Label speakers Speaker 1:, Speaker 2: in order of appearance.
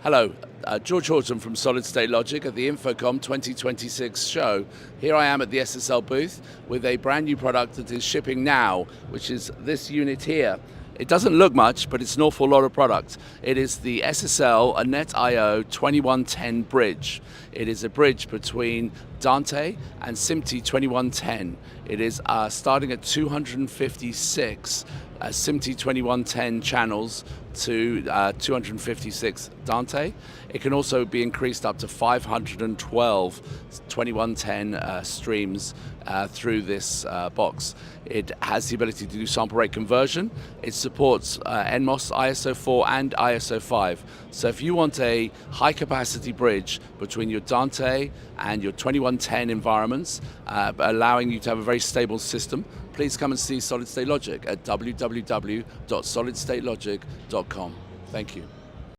Speaker 1: Hello, George Horton from Solid State Logic at the InfoComm 2026 show. Here I am at the SSL booth with a brand new product that is shipping now, which is this unit here. It doesn't look much, but it's an awful lot of product. It is the SSL NetIO 2110 bridge. It is a bridge between Dante and SMPTE 2110. It is starting at 256 SMPTE 2110 channels to 256 Dante. It can also be increased up to 512 2110 streams through this box. It has the ability to do sample rate conversion. It supports NMOS ISO 4 and ISO 5. So if you want a high capacity bridge between your Dante and your 2110 environments, allowing you to have a very stable system, please come and see Solid State Logic at www.solidstatelogic.com. Thank you.